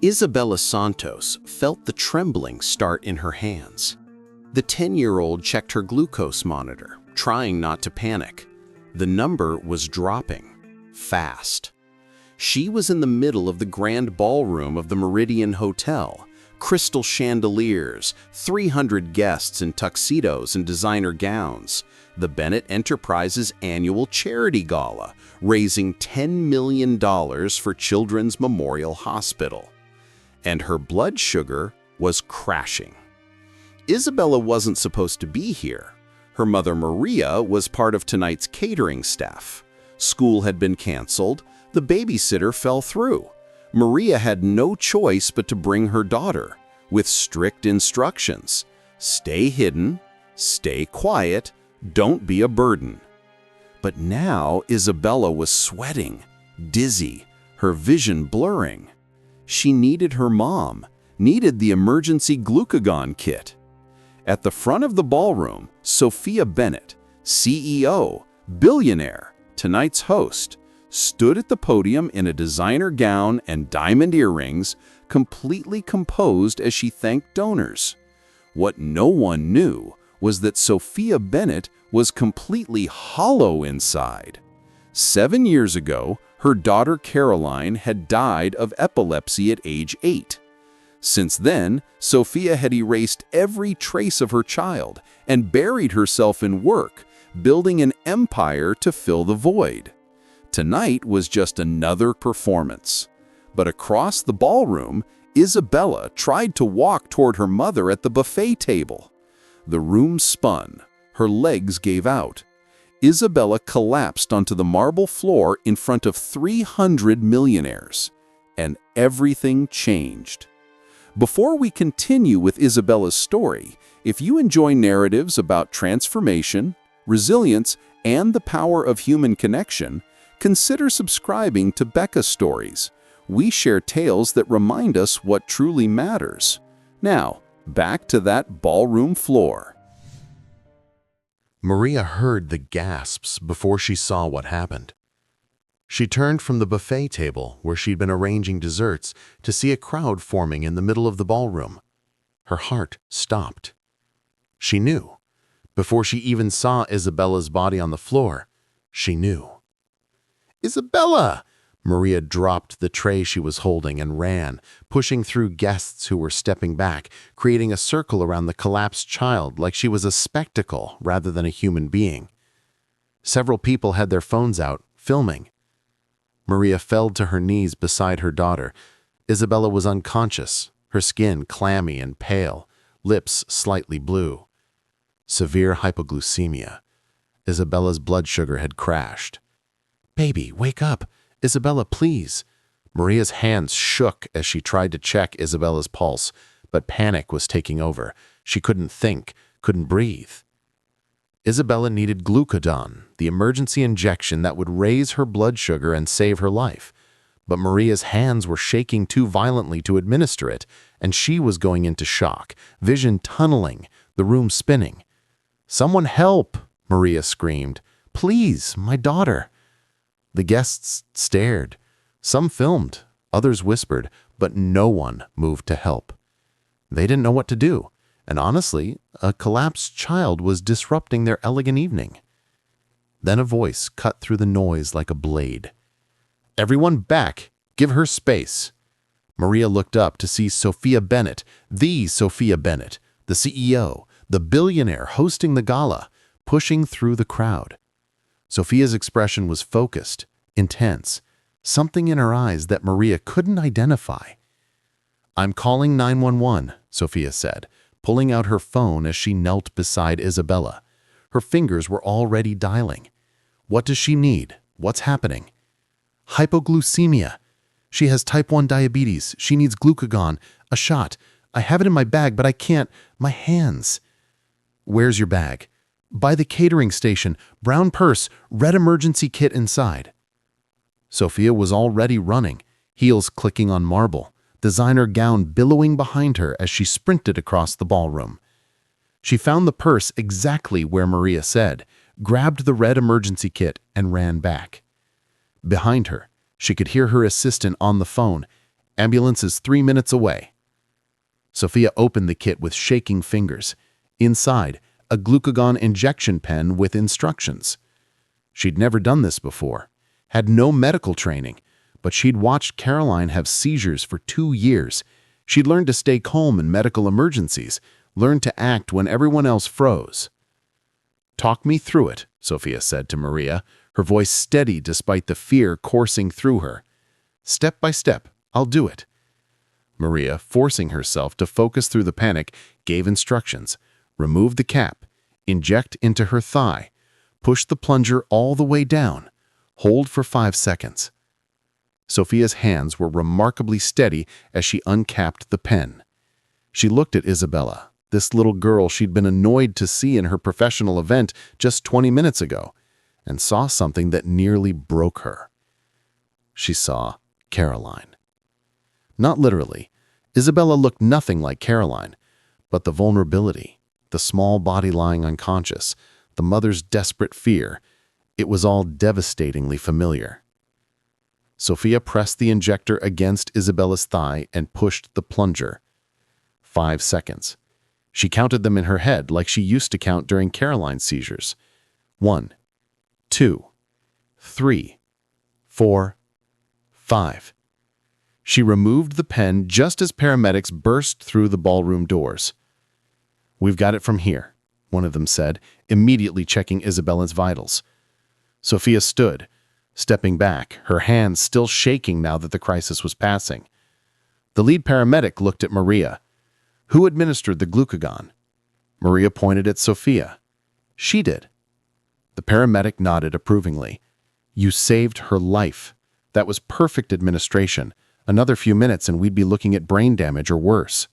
Isabella Santos felt the trembling start in her hands. The 10-year-old checked her glucose monitor, trying not to panic. The number was dropping, fast. She was in the middle of the grand ballroom of the Meridian Hotel. Crystal chandeliers, 300 guests in tuxedos and designer gowns. The Bennett Enterprises annual charity gala, raising $10 million for Children's Memorial Hospital. And her blood sugar was crashing. Isabella wasn't supposed to be here. Her mother Maria was part of tonight's catering staff. School had been canceled. The babysitter fell through. Maria had no choice but to bring her daughter, with strict instructions. Stay hidden, stay quiet, don't be a burden. But now Isabella was sweating, dizzy, her vision blurring. She needed her mom, needed the emergency glucagon kit. At the front of the ballroom, Sophia Bennett, CEO, billionaire, tonight's host, stood at the podium in a designer gown and diamond earrings, completely composed as she thanked donors. What no one knew was that Sophia Bennett was completely hollow inside. 7 years ago, her daughter Caroline had died of epilepsy at age 8. Since then, Sophia had erased every trace of her child and buried herself in work, building an empire to fill the void. Tonight was just another performance. But across the ballroom, Isabella tried to walk toward her mother at the buffet table. The room spun. Her legs gave out. Isabella collapsed onto the marble floor in front of 300 millionaires. And everything changed. Before we continue with Isabella's story, if you enjoy narratives about transformation, resilience, and the power of human connection, consider subscribing to Becca Stories. We share tales that remind us what truly matters. Now, back to that ballroom floor. Maria heard the gasps before she saw what happened. She turned from the buffet table where she'd been arranging desserts to see a crowd forming in the middle of the ballroom. Her heart stopped. She knew. Before she even saw Isabella's body on the floor, she knew. "Isabella!" Maria dropped the tray she was holding and ran, pushing through guests who were stepping back, creating a circle around the collapsed child like she was a spectacle rather than a human being. Several people had their phones out, filming. Maria fell to her knees beside her daughter. Isabella was unconscious, her skin clammy and pale, lips slightly blue. Severe hypoglycemia. Isabella's blood sugar had crashed. "Baby, wake up! Isabella, please!" Maria's hands shook as she tried to check Isabella's pulse, but panic was taking over. She couldn't think, couldn't breathe. Isabella needed glucagon, the emergency injection that would raise her blood sugar and save her life. But Maria's hands were shaking too violently to administer it, and she was going into shock, vision tunneling, the room spinning. "Someone help!" Maria screamed. "Please, my daughter!" The guests stared. Some filmed, others whispered, but no one moved to help. They didn't know what to do, and honestly, a collapsed child was disrupting their elegant evening. Then a voice cut through the noise like a blade. "Everyone back! Give her space!" Maria looked up to see Sophia Bennett, the Sophia Bennett, the CEO, the billionaire hosting the gala, pushing through the crowd. Sophia's expression was focused, intense, something in her eyes that Maria couldn't identify. "I'm calling 911, Sophia said, pulling out her phone as she knelt beside Isabella. Her fingers were already dialing. "What does she need? What's happening?" "Hypoglycemia. She has type 1 diabetes. She needs glucagon, a shot. I have it in my bag, but I can't. My hands." "Where's your bag?" "By the catering station. Brown purse, red emergency kit inside." Sophia was already running, heels clicking on marble, designer gown billowing behind her as she sprinted across the ballroom. She found the purse exactly where Maria said, grabbed the red emergency kit, and ran back. Behind her, she could hear her assistant on the phone. Ambulance is 3 minutes away." Sophia opened the kit with shaking fingers. Inside, a glucagon injection pen with instructions. She'd never done this before, had no medical training, but she'd watched Caroline have seizures for 2 years. She'd learned to stay calm in medical emergencies, learned to act when everyone else froze. "Talk me through it," Sophia said to Maria, her voice steady despite the fear coursing through her. "Step by step, I'll do it." Maria, forcing herself to focus through the panic, gave instructions. Remove the cap, inject into her thigh, push the plunger all the way down, hold for 5 seconds. Sophia's hands were remarkably steady as she uncapped the pen. She looked at Isabella, this little girl she'd been annoyed to see in her professional event just 20 minutes ago, and saw something that nearly broke her. She saw Caroline. Not literally. Isabella looked nothing like Caroline, but the vulnerability, the small body lying unconscious, the mother's desperate fear, it was all devastatingly familiar. Sophia pressed the injector against Isabella's thigh and pushed the plunger. 5 seconds. She counted them in her head like she used to count during Caroline's seizures. 1, 2, 3, 4, 5. She removed the pen just as paramedics burst through the ballroom doors. "We've got it from here," one of them said, immediately checking Isabella's vitals. Sophia stood, stepping back, her hands still shaking now that the crisis was passing. The lead paramedic looked at Maria. "Who administered the glucagon?" Maria pointed at Sophia. "She did." The paramedic nodded approvingly. "You saved her life. That was perfect administration. Another few minutes and we'd be looking at brain damage or worse."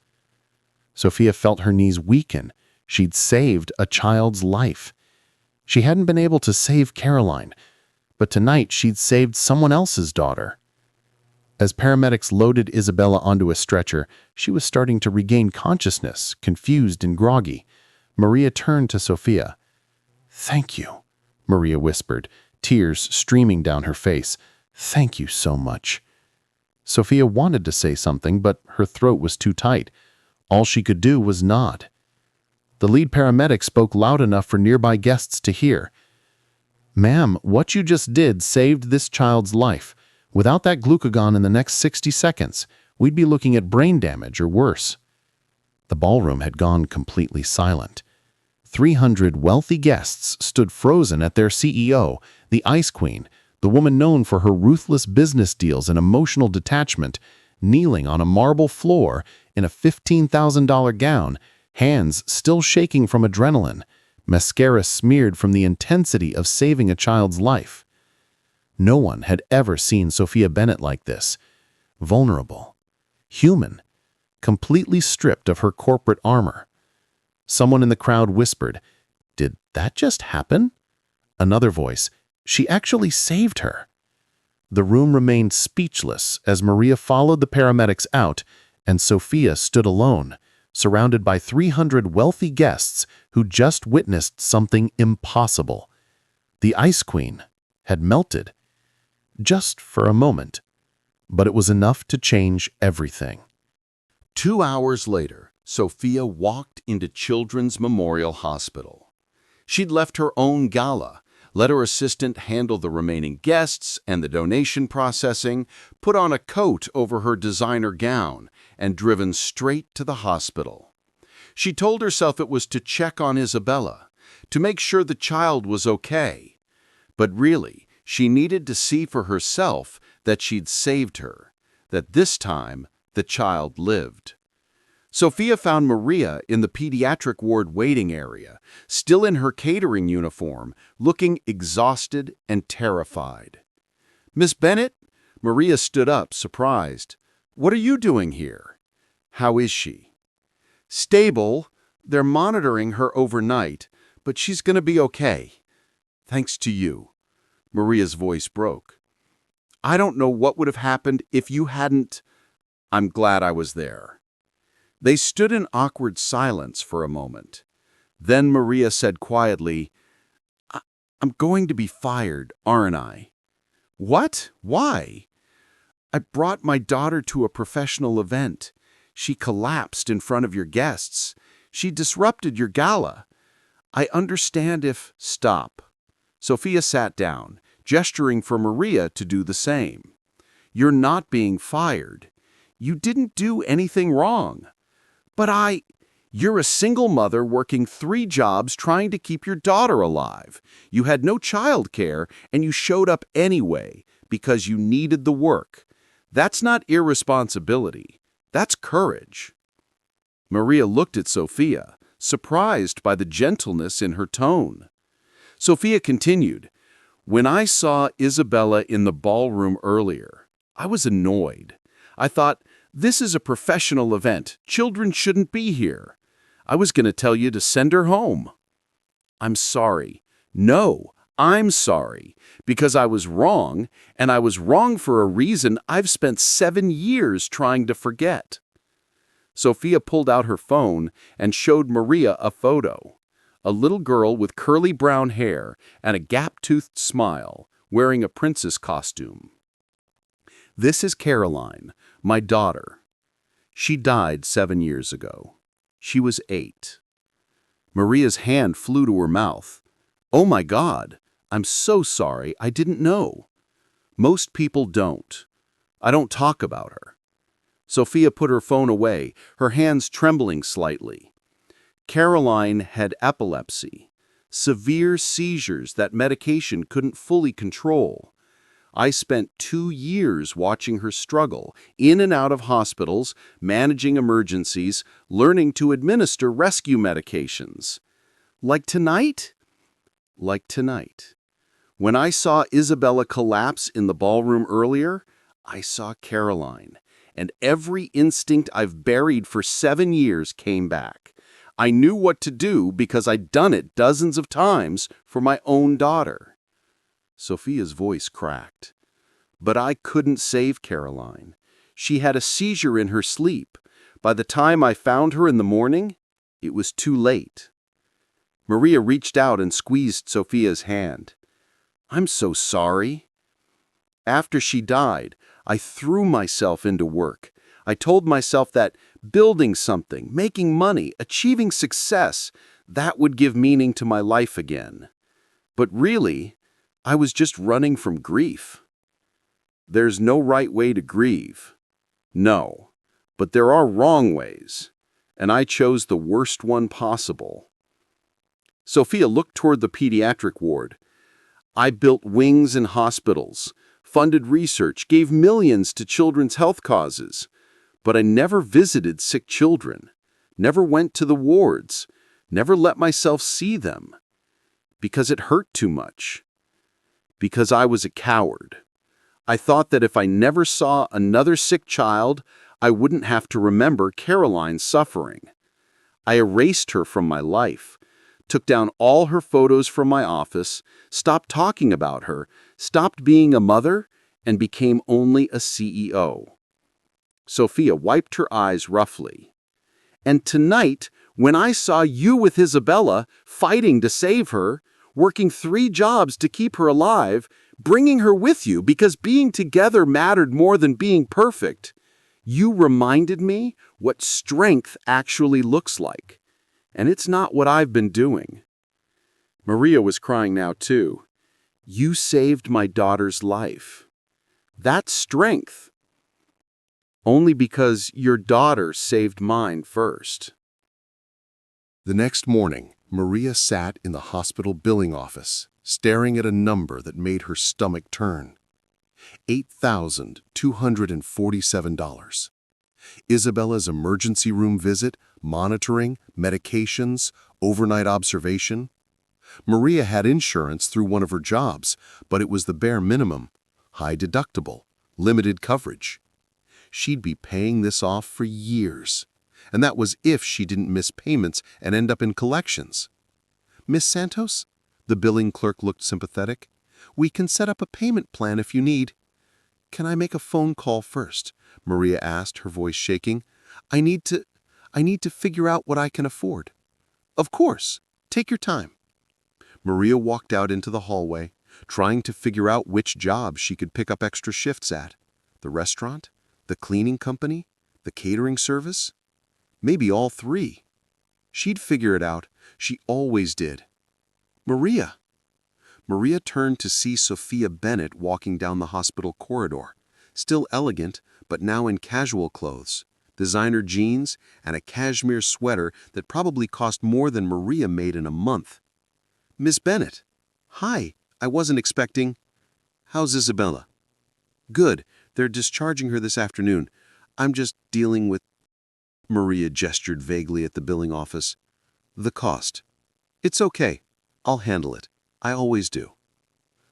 Sophia felt her knees weaken. She'd saved a child's life. She hadn't been able to save Caroline, but tonight she'd saved someone else's daughter. As paramedics loaded Isabella onto a stretcher, she was starting to regain consciousness, confused and groggy. Maria turned to Sophia. "Thank you," Maria whispered, tears streaming down her face. "Thank you so much." Sophia wanted to say something, but her throat was too tight. All she could do was nod. The lead paramedic spoke loud enough for nearby guests to hear. "Ma'am, what you just did saved this child's life. Without that glucagon in the next 60 seconds, we'd be looking at brain damage or worse." The ballroom had gone completely silent. 300 wealthy guests stood frozen at their CEO, the Ice Queen, the woman known for her ruthless business deals and emotional detachment, kneeling on a marble floor in a $15,000 gown, hands still shaking from adrenaline, mascara smeared from the intensity of saving a child's life. No one had ever seen Sophia Bennett like this. Vulnerable, human, completely stripped of her corporate armor. Someone in the crowd whispered, "Did that just happen?" Another voice, "She actually saved her." The room remained speechless as Maria followed the paramedics out, and Sophia stood alone, surrounded by 300 wealthy guests who just witnessed something impossible. The Ice Queen had melted. Just for a moment. But it was enough to change everything. 2 hours later, Sophia walked into Children's Memorial Hospital. She'd left her own gala, let her assistant handle the remaining guests and the donation processing, put on a coat over her designer gown, and driven straight to the hospital. She told herself it was to check on Isabella, to make sure the child was okay. But really, she needed to see for herself that she'd saved her, that this time the child lived. Sophia found Maria in the pediatric ward waiting area, still in her catering uniform, looking exhausted and terrified. "Miss Bennett?" Maria stood up, surprised. "What are you doing here?" "How is she?" "Stable. They're monitoring her overnight, but she's going to be okay. Thanks to you." Maria's voice broke. "I don't know what would have happened if you hadn't—" "I'm glad I was there." They stood in awkward silence for a moment. Then Maria said quietly, "I'm going to be fired, aren't I?" "What? Why?" I brought my daughter to a professional event. She collapsed in front of your guests. She disrupted your gala. I understand if... Stop. Sophia sat down, gesturing for Maria to do the same. You're not being fired. You didn't do anything wrong. But You're a single mother working 3 jobs trying to keep your daughter alive. You had no child care, and you showed up anyway because you needed the work. That's not irresponsibility. That's courage. Maria looked at Sophia, surprised by the gentleness in her tone. Sophia continued, When I saw Isabella in the ballroom earlier, I was annoyed. I thought, this is a professional event. Children shouldn't be here. I was going to tell you to send her home. I'm sorry. No, I'm sorry. Because I was wrong, and I was wrong for a reason I've spent 7 years trying to forget. Sophia pulled out her phone and showed Maria a photo. A little girl with curly brown hair and a gap-toothed smile, wearing a princess costume. This is Caroline, my daughter. She died 7 years ago. She was 8. Maria's hand flew to her mouth. Oh my God, I'm so sorry, I didn't know. Most people don't. I don't talk about her. Sophia put her phone away, her hands trembling slightly. Caroline had epilepsy, severe seizures that medication couldn't fully control. I spent 2 years watching her struggle, in and out of hospitals, managing emergencies, learning to administer rescue medications. Like tonight? Like tonight. When I saw Isabella collapse in the ballroom earlier, I saw Caroline, and every instinct I've buried for 7 years came back. I knew what to do because I'd done it dozens of times for my own daughter. Sophia's voice cracked. But I couldn't save Caroline. She had a seizure in her sleep. By the time I found her in the morning, it was too late. Maria reached out and squeezed Sophia's hand. I'm so sorry. After she died, I threw myself into work. I told myself that building something, making money, achieving success, that would give meaning to my life again. But really, I was just running from grief. There's no right way to grieve. No, but there are wrong ways, and I chose the worst one possible. Sophia looked toward the pediatric ward. I built wings in hospitals, funded research, gave millions to children's health causes, but I never visited sick children, never went to the wards, never let myself see them, because it hurt too much. Because I was a coward. I thought that if I never saw another sick child, I wouldn't have to remember Caroline's suffering. I erased her from my life, took down all her photos from my office, stopped talking about her, stopped being a mother, and became only a CEO. Sophia wiped her eyes roughly. And tonight, when I saw you with Isabella, fighting to save her, working 3 jobs to keep her alive, bringing her with you because being together mattered more than being perfect, you reminded me what strength actually looks like. And it's not what I've been doing. Maria was crying now too. You saved my daughter's life. That's strength. Only because your daughter saved mine first. The next morning, Maria sat in the hospital billing office, staring at a number that made her stomach turn. $8,247. Isabella's emergency room visit, monitoring, medications, overnight observation. Maria had insurance through one of her jobs, but it was the bare minimum, high deductible, limited coverage. She'd be paying this off for years, and that was if she didn't miss payments and end up in collections. Miss Santos? The billing clerk looked sympathetic. We can set up a payment plan if you need. Can I make a phone call first? Maria asked, her voice shaking. I need to figure out what I can afford. Of course. Take your time. Maria walked out into the hallway, trying to figure out which job she could pick up extra shifts at. The restaurant? The cleaning company? The catering service? Maybe all three. She'd figure it out. She always did. Maria. Maria turned to see Sophia Bennett walking down the hospital corridor, still elegant, but now in casual clothes, designer jeans, and a cashmere sweater that probably cost more than Maria made in a month. Miss Bennett. Hi, I wasn't expecting. How's Isabella? Good, they're discharging her this afternoon. I'm just dealing with... Maria gestured vaguely at the billing office. The cost. It's okay. I'll handle it. I always do.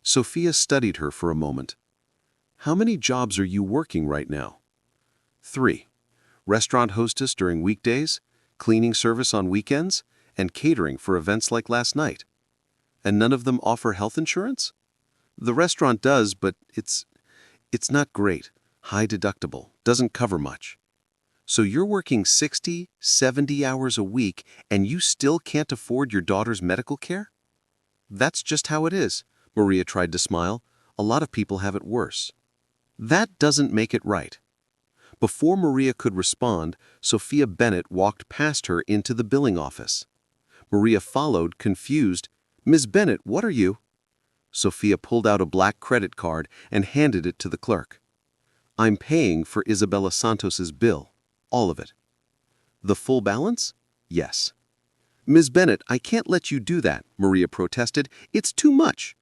Sophia studied her for a moment. How many jobs are you working right now? 3. Restaurant hostess during weekdays, cleaning service on weekends, and catering for events like last night. And none of them offer health insurance? The restaurant does, but it's not great. High deductible. Doesn't cover much. So you're working 60, 70 hours a week, and you still can't afford your daughter's medical care? That's just how it is. Maria tried to smile. A lot of people have it worse. That doesn't make it right. Before Maria could respond, Sophia Bennett walked past her into the billing office. Maria followed, confused. Ms. Bennett, what are you? Sophia pulled out a black credit card and handed it to the clerk. I'm paying for Isabella Santos's bill. All of it. The full balance? Yes. Ms. Bennett, I can't let you do that, Maria protested. It's too much.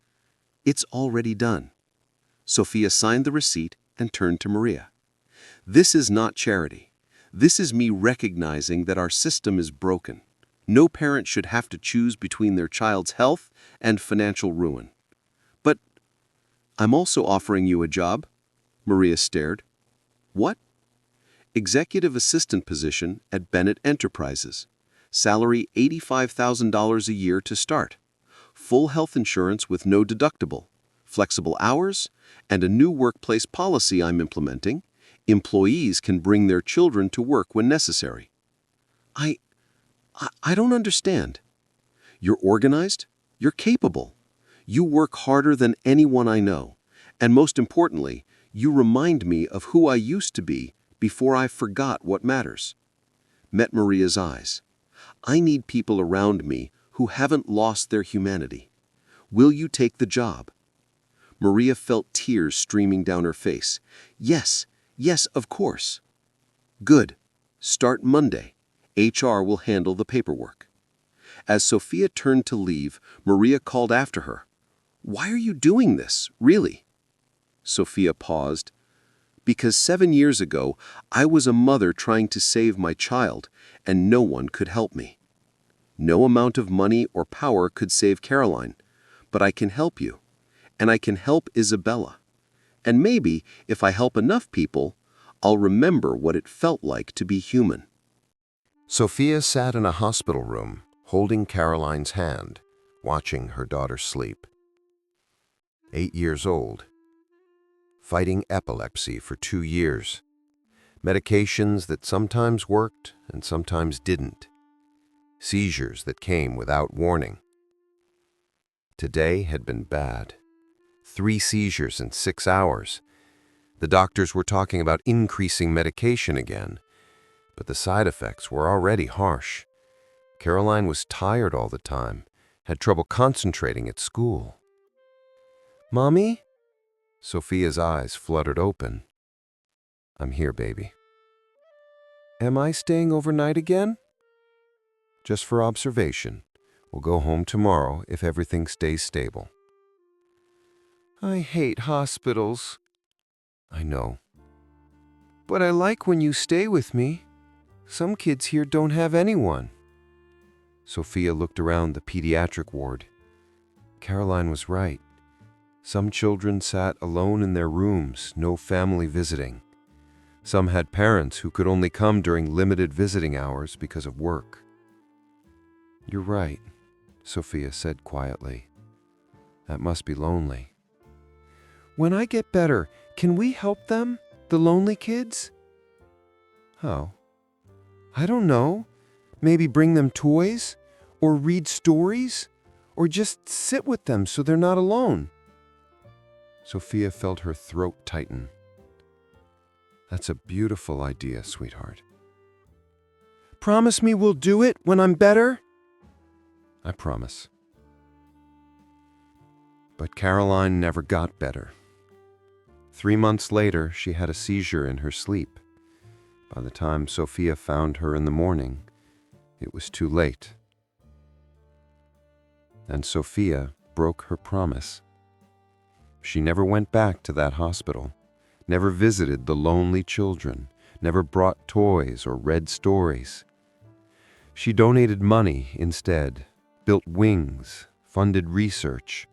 It's already done. Sophia signed the receipt and turned to Maria. This is not charity. This is me recognizing that our system is broken. No parent should have to choose between their child's health and financial ruin. But I'm also offering you a job. Maria stared. What? Executive assistant position at Bennett Enterprises. Salary $85,000 a year to start. Full health insurance with no deductible. Flexible hours, and a new workplace policy I'm implementing. Employees can bring their children to work when necessary. I don't understand. You're organized. You're capable. You work harder than anyone I know. And most importantly, you remind me of who I used to be before I forgot what matters. Met Maria's eyes. I need people around me who haven't lost their humanity. Will you take the job? Maria felt tears streaming down her face. Yes, of course. Good. Start Monday. HR will handle the paperwork. As Sophia turned to leave, Maria called after her. Why are you doing this, really? Sophia paused. Because 7 years ago, I was a mother trying to save my child, and no one could help me. No amount of money or power could save Caroline, but I can help you, and I can help Isabella. And maybe, if I help enough people, I'll remember what it felt like to be human. Sophia sat in a hospital room, holding Caroline's hand, watching her daughter sleep. 8 years old. Fighting epilepsy for 2 years. Medications that sometimes worked and sometimes didn't. Seizures that came without warning. Today had been bad. 3 seizures in 6 hours. The doctors were talking about increasing medication again, but the side effects were already harsh. Caroline was tired all the time, had trouble concentrating at school. Mommy? Sophia's eyes fluttered open. I'm here, baby. Am I staying overnight again? Just for observation. We'll go home tomorrow if everything stays stable. I hate hospitals. I know. But I like when you stay with me. Some kids here don't have anyone. Sophia looked around the pediatric ward. Caroline was right. Some children sat alone in their rooms, no family visiting. Some had parents who could only come during limited visiting hours because of work. You're right, Sophia said quietly. That must be lonely. When I get better, can we help them, the lonely kids? How? I don't know. Maybe bring them toys, or read stories, or just sit with them so they're not alone. Sophia felt her throat tighten. That's a beautiful idea, sweetheart. Promise me we'll do it when I'm better? I promise. But Caroline never got better. 3 months later, she had a seizure in her sleep. By the time Sophia found her in the morning, it was too late. And Sophia broke her promise. She never went back to that hospital, never visited the lonely children, never brought toys or read stories. She donated money instead, built wings, funded research,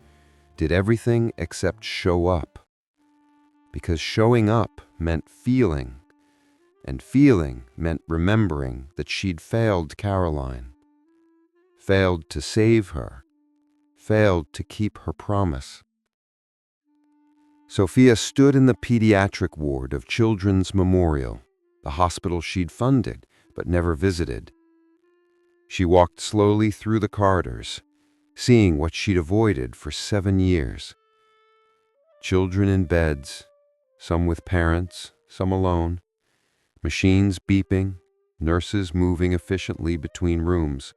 did everything except show up. Because showing up meant feeling, and feeling meant remembering that she'd failed Caroline, failed to save her, failed to keep her promise. Sophia stood in the pediatric ward of Children's Memorial, the hospital she'd funded but never visited. She walked slowly through the corridors, seeing what she'd avoided for 7 years. Children in beds, some with parents, some alone, machines beeping, nurses moving efficiently between rooms,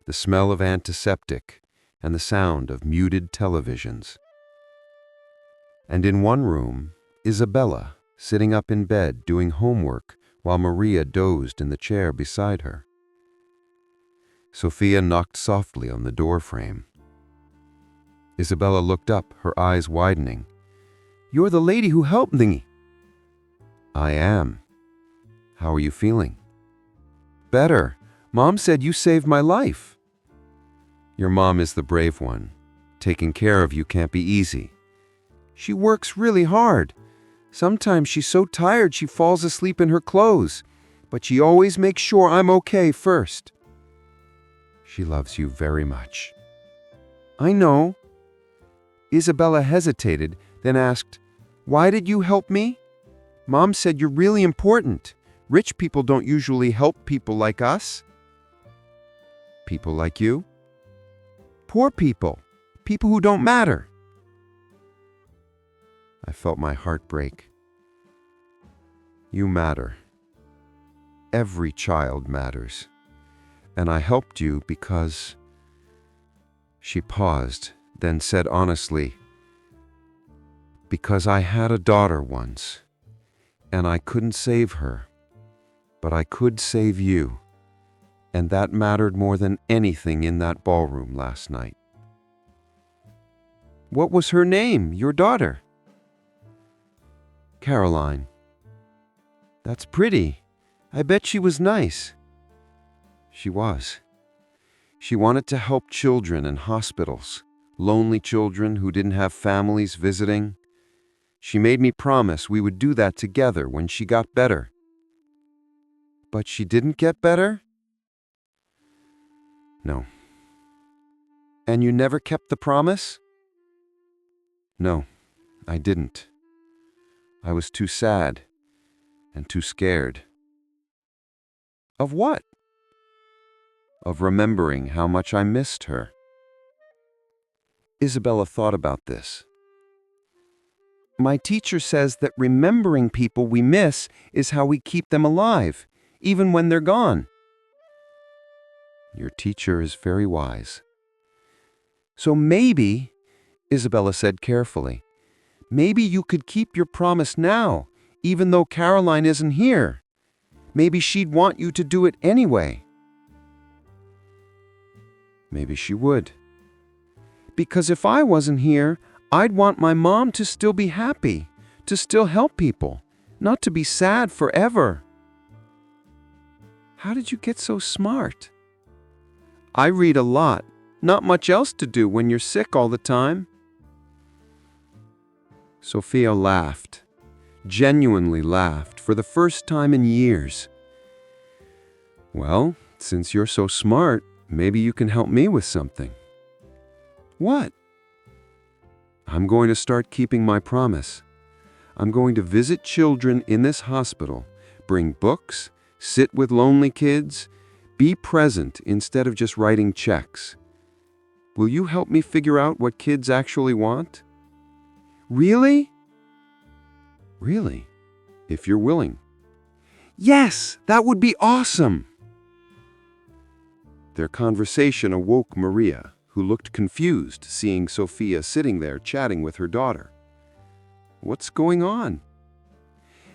the smell of antiseptic, and the sound of muted televisions. And in one room, Isabella, sitting up in bed doing homework while Maria dozed in the chair beside her. Sophia knocked softly on the door frame. Isabella looked up, her eyes widening. "You're the lady who helped me." "I am. How are you feeling?" "Better. Mom said you saved my life." "Your mom is the brave one. Taking care of you can't be easy." "She works really hard. Sometimes she's so tired she falls asleep in her clothes, but she always makes sure I'm okay first." "She loves you very much." "I know." Isabella hesitated, then asked, "Why did you help me?" "Mom said you're really important. Rich people don't usually help people like us." "People like you?" "Poor people. People who don't matter." I felt my heart break. "You matter. Every child matters. And I helped you because..." She paused, then said honestly, "Because I had a daughter once, and I couldn't save her, but I could save you, and that mattered more than anything in that ballroom last night." "What was her name, your daughter?" "Caroline." "That's pretty. I bet she was nice." She was. She wanted to help children in hospitals, lonely children who didn't have families visiting. She made me promise we would do that together when she got better. But she didn't get better? No. And you never kept the promise? No, I didn't. I was too sad and too scared. Of what? Of remembering how much I missed her. Isabella thought about this. My teacher says that remembering people we miss is how we keep them alive, even when they're gone. Your teacher is very wise. So maybe, Isabella said carefully, maybe you could keep your promise now, even though Caroline isn't here. Maybe she'd want you to do it anyway. Maybe she would. Because if I wasn't here, I'd want my mom to still be happy, to still help people, not to be sad forever. How did you get so smart? I read a lot. Not much else to do when you're sick all the time. Sophia laughed, genuinely laughed for the first time in years. Well, since you're so smart, maybe you can help me with something. What? I'm going to start keeping my promise. I'm going to visit children in this hospital, bring books, sit with lonely kids, be present instead of just writing checks. Will you help me figure out what kids actually want? Really? Really? if you're willing." "Yes, that would be awesome!" Their conversation awoke Maria, who looked confused, seeing Sophia sitting there chatting with her daughter. "What's going on?"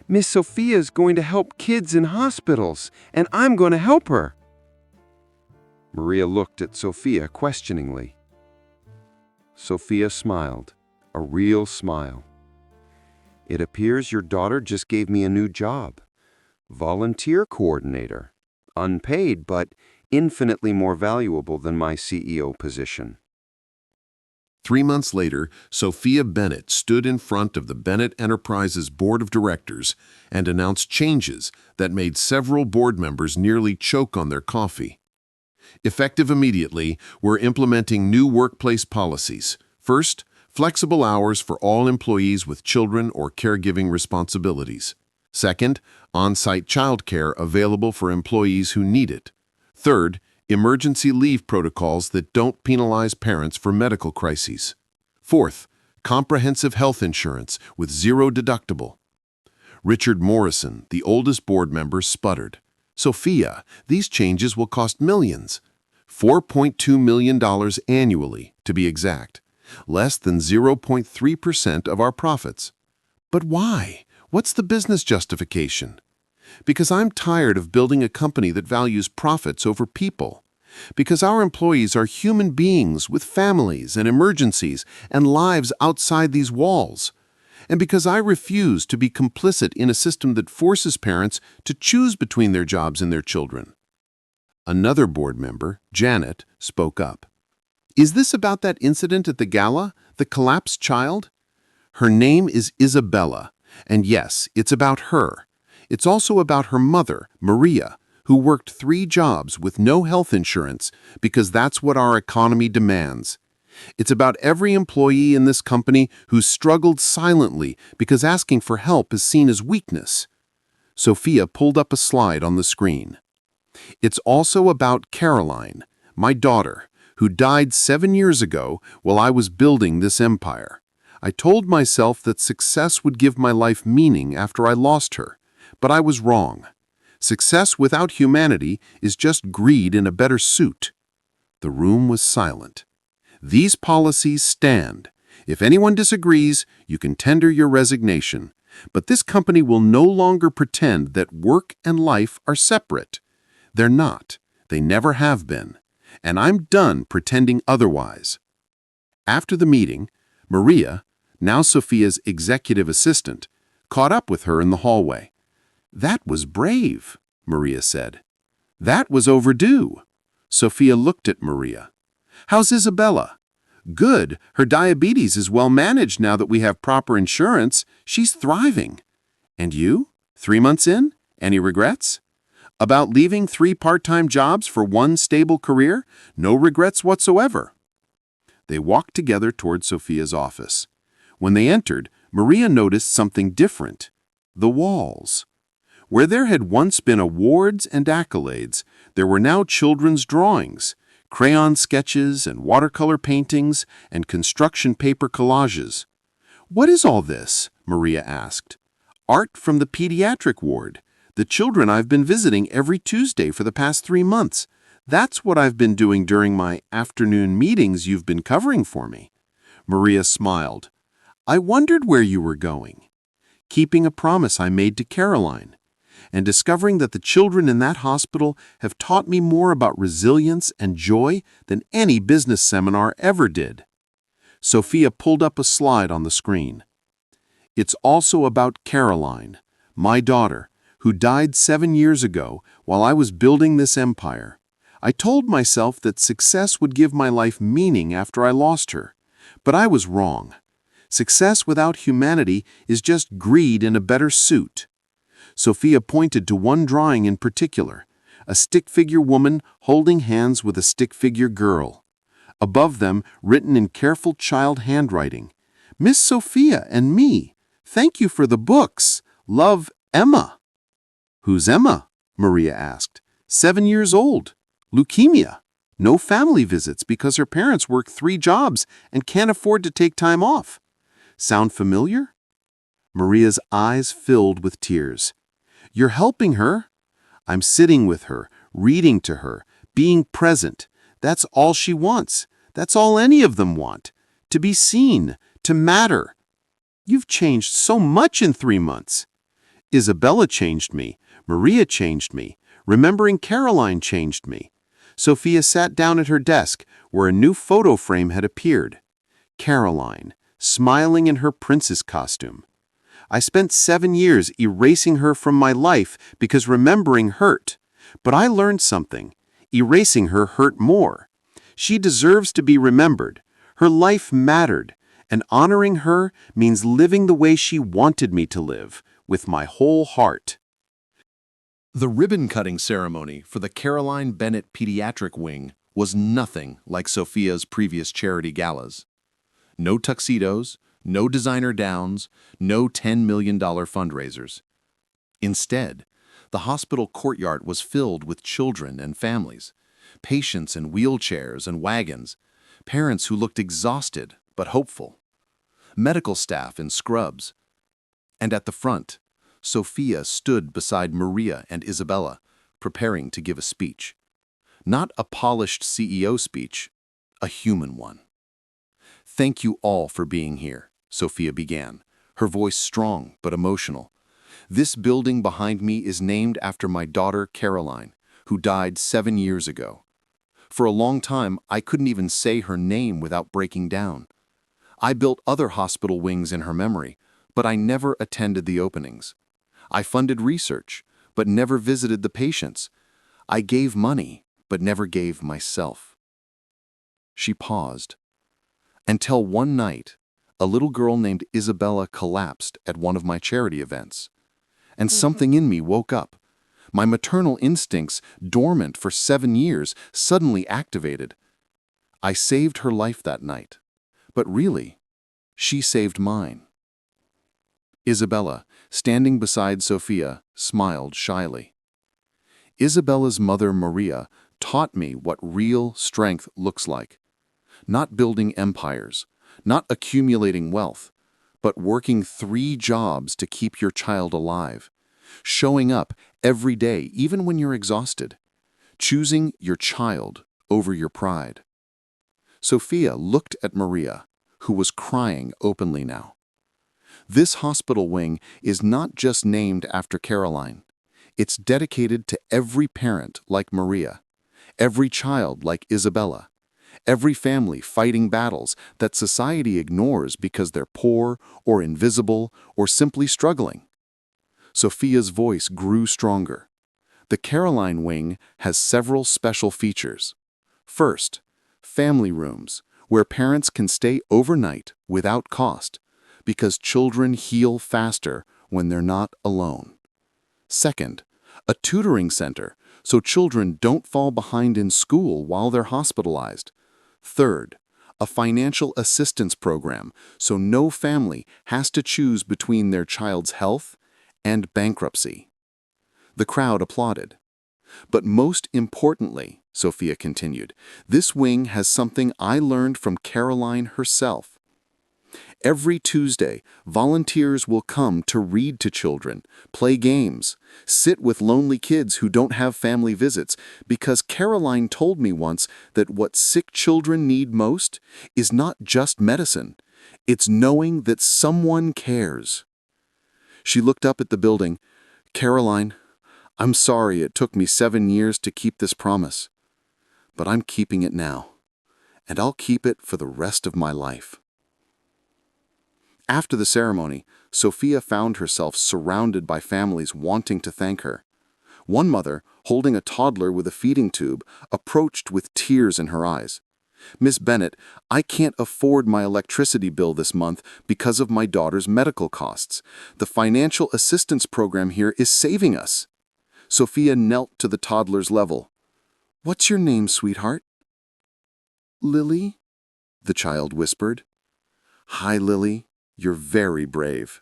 "Miss Sophia's going to help kids in hospitals, and I'm going to help her." Maria looked at Sophia questioningly. Sophia smiled, a real smile. "It appears your daughter just gave me a new job. Volunteer coordinator. Unpaid, but infinitely more valuable than my CEO position." 3 months later, Sophia Bennett stood in front of the Bennett Enterprises Board of Directors and announced changes that made several board members nearly choke on their coffee. Effective immediately, we're implementing new workplace policies. First, flexible hours for all employees with children or caregiving responsibilities. Second, on-site childcare available for employees who need it. Third, emergency leave protocols that don't penalize parents for medical crises. Fourth, comprehensive health insurance with zero deductible. Richard Morrison, the oldest board member, sputtered. "Sophia, these changes will cost millions. $4.2 million annually, to be exact. Less than 0.3% of our profits." "But why? What's the business justification?" "Because I'm tired of building a company that values profits over people. Because our employees are human beings with families and emergencies and lives outside these walls. And because I refuse to be complicit in a system that forces parents to choose between their jobs and their children." Another board member, Janet, spoke up. "Is this about that incident at the gala, the collapsed child?" "Her name is Isabella, and yes, it's about her. It's also about her mother, Maria, who worked 3 jobs with no health insurance because that's what our economy demands. It's about every employee in this company who's struggled silently because asking for help is seen as weakness." Sophia pulled up a slide on the screen. "It's also about Caroline, my daughter, who died 7 years ago while I was building this empire. I told myself that success would give my life meaning after I lost her, but I was wrong. Success without humanity is just greed in a better suit." The room was silent. "These policies stand. If anyone disagrees, you can tender your resignation. But this company will no longer pretend that work and life are separate. They're not. They never have been. And I'm done pretending otherwise." After the meeting, Maria, now Sophia's executive assistant, caught up with her in the hallway. "That was brave," Maria said. "That was overdue." Sophia looked at Maria. "How's Isabella?" "Good. Her diabetes is well managed now that we have proper insurance. She's thriving." "And you? 3 months in? Any regrets?" "About leaving 3 part-time jobs for 1 stable career? No regrets whatsoever." They walked together toward Sophia's office. When they entered, Maria noticed something different: the walls. Where there had once been awards and accolades, there were now children's drawings, crayon sketches and watercolor paintings and construction paper collages. "What is all this?" Maria asked. "Art from the pediatric ward, the children I've been visiting every Tuesday for the past 3 months. That's what I've been doing during my afternoon meetings you've been covering for me." Maria smiled. "I wondered where you were going." "Keeping a promise I made to Caroline, and discovering that the children in that hospital have taught me more about resilience and joy than any business seminar ever did." Sophia pulled up a slide on the screen. "It's also about Caroline, my daughter, who died 7 years ago while I was building this empire. I told myself that success would give my life meaning after I lost her, but I was wrong. Success without humanity is just greed in a better suit." Sophia pointed to one drawing in particular, a stick-figure woman holding hands with a stick-figure girl. Above them, written in careful child handwriting, "Miss Sophia and me. Thank you for the books. Love, Emma." "Who's Emma?" Maria asked. 7 years old. Leukemia. No family visits because her parents work 3 jobs and can't afford to take time off. Sound familiar?" Maria's eyes filled with tears. "You're helping her." "I'm sitting with her, reading to her, being present. That's all she wants. That's all any of them want. To be seen, to matter." "You've changed so much in 3 months." "Isabella changed me. Maria changed me. Remembering Caroline changed me." Sophia sat down at her desk, where a new photo frame had appeared. Caroline, smiling in her princess costume. "I spent 7 years erasing her from my life because remembering hurt. But I learned something. Erasing her hurt more. She deserves to be remembered. Her life mattered, and honoring her means living the way she wanted me to live, with my whole heart." The ribbon-cutting ceremony for the Caroline Bennett Pediatric Wing was nothing like Sophia's previous charity galas. No tuxedos, no designer gowns, no $10 million fundraisers. Instead, the hospital courtyard was filled with children and families, patients in wheelchairs and wagons, parents who looked exhausted but hopeful, medical staff in scrubs. And at the front, Sophia stood beside Maria and Isabella, preparing to give a speech. Not a polished CEO speech, a human one. "Thank you all for being here," Sophia began, her voice strong but emotional. "This building behind me is named after my daughter Caroline, who died 7 years ago. For a long time, I couldn't even say her name without breaking down. I built other hospital wings in her memory, but I never attended the openings. I funded research, but never visited the patients. I gave money, but never gave myself." She paused. Until one night, a little girl named Isabella collapsed at one of my charity events. And something in me woke up. My maternal instincts, dormant for 7 years, suddenly activated. I saved her life that night. But really, she saved mine. Isabella, standing beside Sophia, smiled shyly. Isabella's mother, Maria, taught me what real strength looks like. Not building empires, not accumulating wealth, but working 3 jobs to keep your child alive. Showing up every day, even when you're exhausted. Choosing your child over your pride. Sophia looked at Maria, who was crying openly now. This hospital wing is not just named after Caroline. It's dedicated to every parent like Maria, every child like Isabella, every family fighting battles that society ignores because they're poor or invisible or simply struggling. Sophia's voice grew stronger. The Caroline wing has several special features. First, family rooms, where parents can stay overnight without cost, because children heal faster when they're not alone. Second, a tutoring center, so children don't fall behind in school while they're hospitalized. Third, a financial assistance program, so no family has to choose between their child's health and bankruptcy. The crowd applauded. But most importantly, Sophia continued, this wing has something I learned from Caroline herself. Every Tuesday, volunteers will come to read to children, play games, sit with lonely kids who don't have family visits, because Caroline told me once that what sick children need most is not just medicine. It's knowing that someone cares. She looked up at the building. "Caroline, I'm sorry it took me 7 years to keep this promise, but I'm keeping it now, and I'll keep it for the rest of my life." After the ceremony, Sophia found herself surrounded by families wanting to thank her. One mother, holding a toddler with a feeding tube, approached with tears in her eyes. "Miss Bennett, I can't afford my electricity bill this month because of my daughter's medical costs. The financial assistance program here is saving us." Sophia knelt to the toddler's level. "What's your name, sweetheart?" "Lily," the child whispered. "Hi, Lily. You're very brave."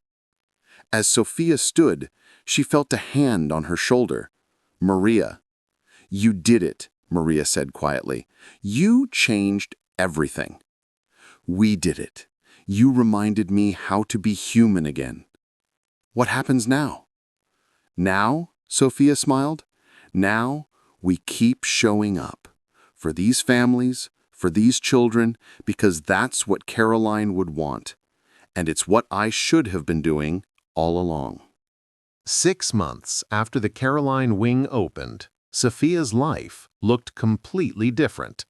As Sophia stood, she felt a hand on her shoulder. "Maria." "You did it," Maria said quietly. "You changed everything." "We did it. You reminded me how to be human again." What happens now? Now, Sophia smiled, now we keep showing up. For these families, for these children, because that's what Caroline would want. And it's what I should have been doing all along. 6 months after the Caroline wing opened, Sophia's life looked completely different.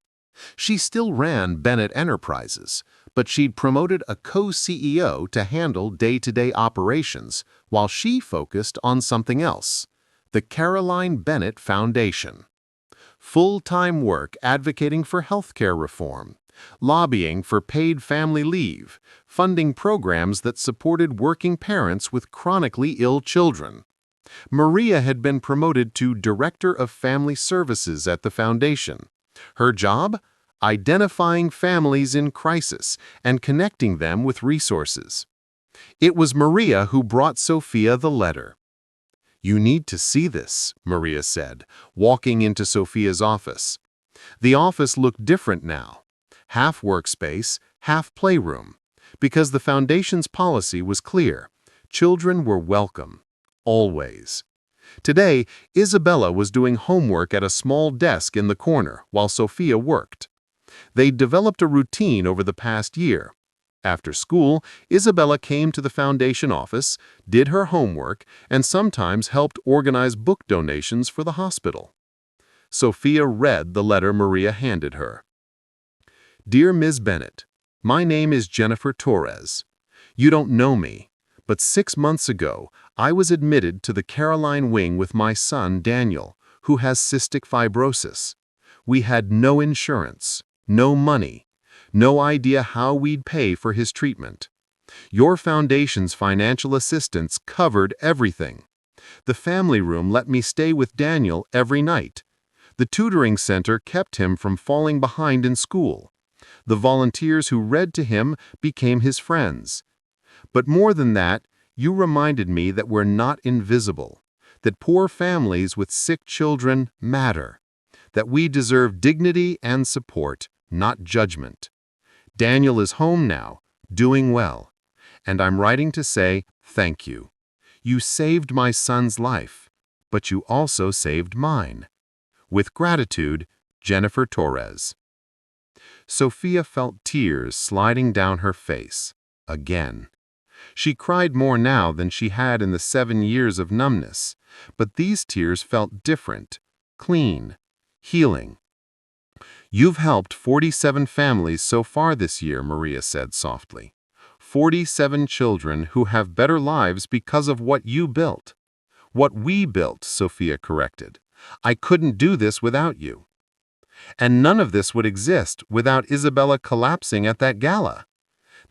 She still ran Bennett Enterprises, but she'd promoted a co-CEO to handle day-to-day operations while she focused on something else, the Caroline Bennett Foundation. Full-time work advocating for healthcare reform, lobbying for paid family leave, funding programs that supported working parents with chronically ill children. Maria had been promoted to Director of Family Services at the foundation. Her job? Identifying families in crisis and connecting them with resources. It was Maria who brought Sophia the letter. "You need to see this," Maria said, walking into Sophia's office. The office looked different now. Half workspace, half playroom, because the foundation's policy was clear. Children were welcome, always. Today, Isabella was doing homework at a small desk in the corner while Sophia worked. They'd developed a routine over the past year. After school, Isabella came to the foundation office, did her homework, and sometimes helped organize book donations for the hospital. Sophia read the letter Maria handed her. "Dear Ms. Bennett, my name is Jennifer Torres. You don't know me, but 6 months ago, I was admitted to the Caroline wing with my son, Daniel, who has cystic fibrosis. We had no insurance, no money, no idea how we'd pay for his treatment. Your foundation's financial assistance covered everything. The family room let me stay with Daniel every night. The tutoring center kept him from falling behind in school. The volunteers who read to him became his friends. But more than that, you reminded me that we're not invisible, that poor families with sick children matter, that we deserve dignity and support, not judgment. Daniel is home now, doing well, and I'm writing to say thank you. You saved my son's life, but you also saved mine. With gratitude, Jennifer Torres." Sophia felt tears sliding down her face, again. She cried more now than she had in the 7 years of numbness, but these tears felt different, clean, healing. "You've helped 47 families so far this year," Maria said softly. 47 children who have better lives because of what you built. "What we built," Sophia corrected. "I couldn't do this without you. And none of this would exist without Isabella collapsing at that gala."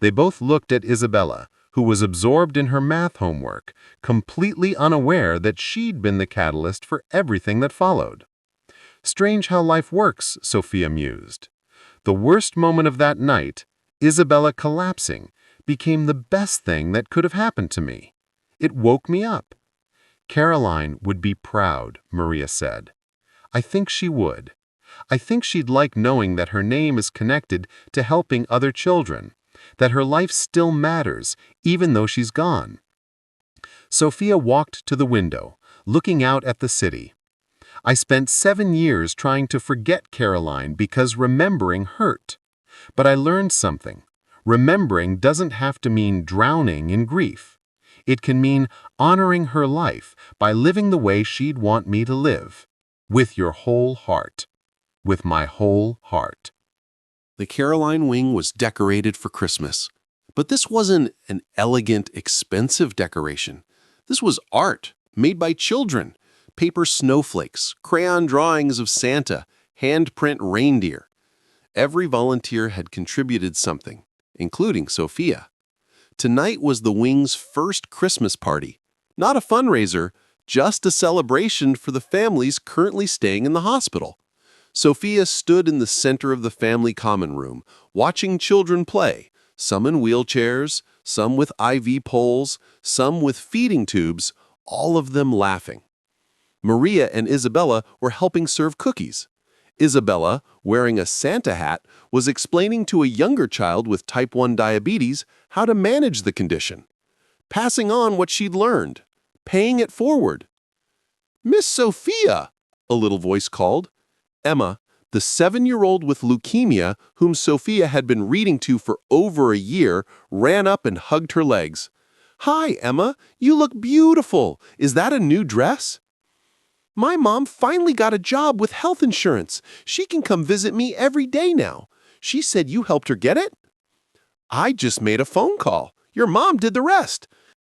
They both looked at Isabella, who was absorbed in her math homework, completely unaware that she'd been the catalyst for everything that followed. Strange how life works, Sophia mused. The worst moment of that night, Isabella collapsing, became the best thing that could have happened to me. It woke me up. "Caroline would be proud," Maria said. "I think she would. I think she'd like knowing that her name is connected to helping other children, that her life still matters, even though she's gone." Sophia walked to the window, looking out at the city. "I spent 7 years trying to forget Caroline because remembering hurt. But I learned something. Remembering doesn't have to mean drowning in grief. It can mean honoring her life by living the way she'd want me to live. With your whole heart. With my whole heart." The Caroline wing was decorated for Christmas. But this wasn't an elegant, expensive decoration. This was art, made by children. Paper snowflakes, crayon drawings of Santa, handprint reindeer. Every volunteer had contributed something, including Sophia. Tonight was the wing's first Christmas party. Not a fundraiser, just a celebration for the families currently staying in the hospital. Sophia stood in the center of the family common room, watching children play, some in wheelchairs, some with IV poles, some with feeding tubes, all of them laughing. Maria and Isabella were helping serve cookies. Isabella, wearing a Santa hat, was explaining to a younger child with type 1 diabetes how to manage the condition. passing on what she'd learned, paying it forward. "Miss Sophia," a little voice called. Emma, the 7-year-old with leukemia whom Sophia had been reading to for over a year, ran up and hugged her legs. "Hi, Emma. You look beautiful. Is that a new dress?" "My mom finally got a job with health insurance. She can come visit me every day now. She said you helped her get it?" "I just made a phone call. Your mom did the rest."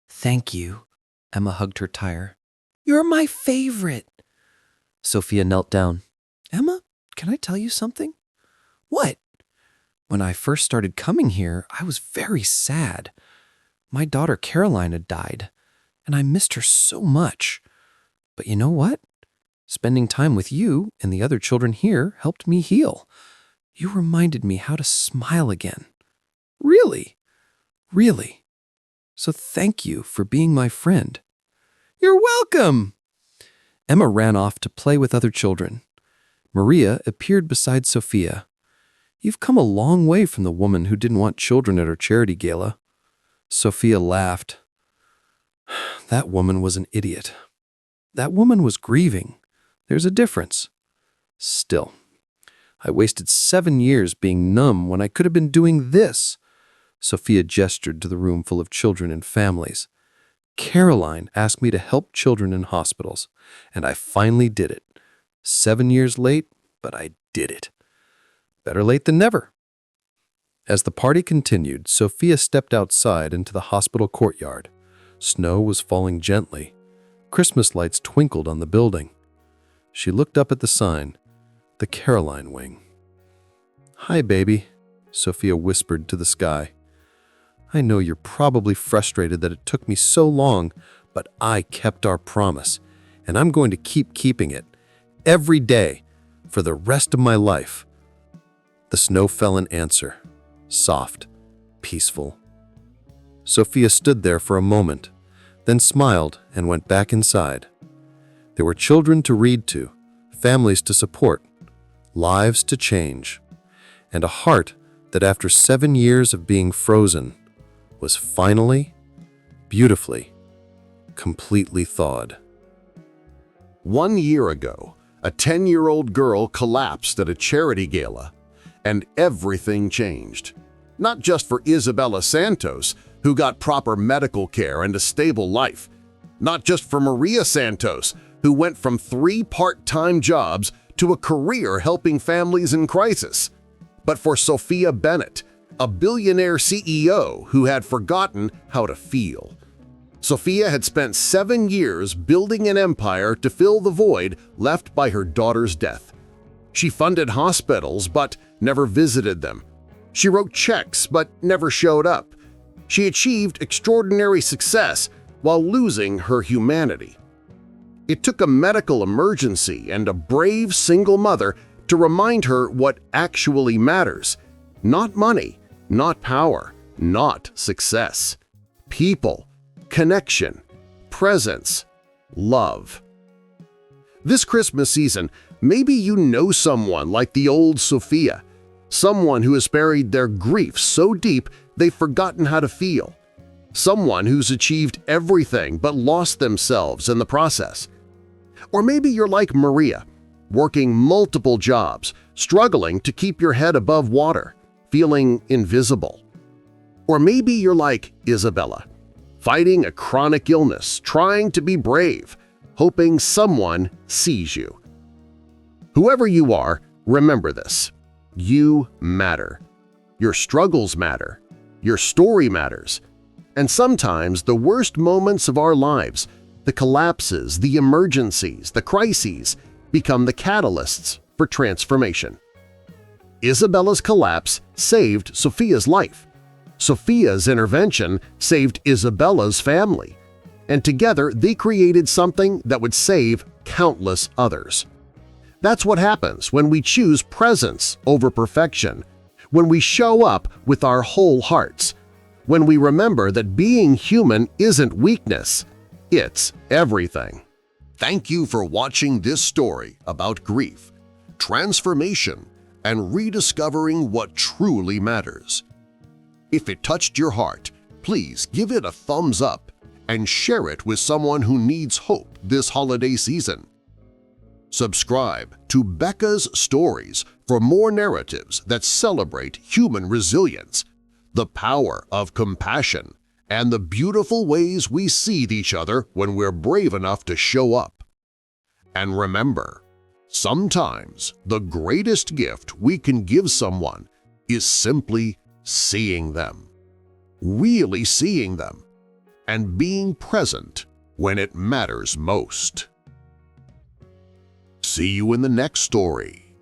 "Thank you." Emma hugged her tire. "You're my favorite." Sophia knelt down. "Emma, can I tell you something?" "What?" "When I first started coming here, I was very sad. My daughter Caroline had died, and I missed her so much. But you know what? Spending time with you and the other children here helped me heal. You reminded me how to smile again. Really, really. So thank you for being my friend." "You're welcome." Emma ran off to play with other children. Maria appeared beside Sophia. "You've come a long way from the woman who didn't want children at her charity gala." Sophia laughed. "That woman was an idiot. That woman was grieving. There's a difference. Still, I wasted 7 years being numb when I could have been doing this." Sophia gestured to the room full of children and families. "Caroline asked me to help children in hospitals, and I finally did it. 7 years late, but I did it. Better late than never." As the party continued, Sophia stepped outside into the hospital courtyard. Snow was falling gently. Christmas lights twinkled on the building. She looked up at the sign, the Caroline Wing. "Hi, baby," Sophia whispered to the sky. "I know you're probably frustrated that it took me so long, but I kept our promise, and I'm going to keep keeping it, every day, for the rest of my life." The snow fell in answer, soft, peaceful. Sophia stood there for a moment, then smiled and went back inside. There were children to read to, families to support, lives to change, and a heart that after 7 years of being frozen was finally, beautifully, completely thawed. 1 year ago, a 10-year-old girl collapsed at a charity gala, and everything changed. Not just for Isabella Santos, who got proper medical care and a stable life. Not just for Maria Santos, who went from 3 part-time jobs to a career helping families in crisis. But for Sophia Bennett, a billionaire CEO who had forgotten how to feel. Sophia had spent 7 years building an empire to fill the void left by her daughter's death. She funded hospitals but never visited them. She wrote checks but never showed up. She achieved extraordinary success while losing her humanity. It took a medical emergency and a brave single mother to remind her what actually matters. Not money, not power, not success. People, connection, presence, love. This Christmas season, maybe you know someone like the old Sophia, someone who has buried their grief so deep they've forgotten how to feel, someone who's achieved everything but lost themselves in the process. Or maybe you're like Maria, working multiple jobs, struggling to keep your head above water, feeling invisible. Or maybe you're like Isabella, fighting a chronic illness, trying to be brave, hoping someone sees you. Whoever you are, remember this. You matter. Your struggles matter. Your story matters. And sometimes the worst moments of our lives, the collapses, the emergencies, the crises, become the catalysts for transformation. Isabella's collapse saved Sophia's life. Sophia's intervention saved Isabella's family. And together they created something that would save countless others. That's what happens when we choose presence over perfection, when we show up with our whole hearts, when we remember that being human isn't weakness, it's everything. Thank you for watching this story about grief, transformation, and rediscovering what truly matters. If it touched your heart, please give it a thumbs up and share it with someone who needs hope this holiday season. Subscribe to Becca's Stories for more narratives that celebrate human resilience, the power of compassion, and the beautiful ways we see each other when we're brave enough to show up. And remember, sometimes the greatest gift we can give someone is simply seeing them, really seeing them, and being present when it matters most. See you in the next story.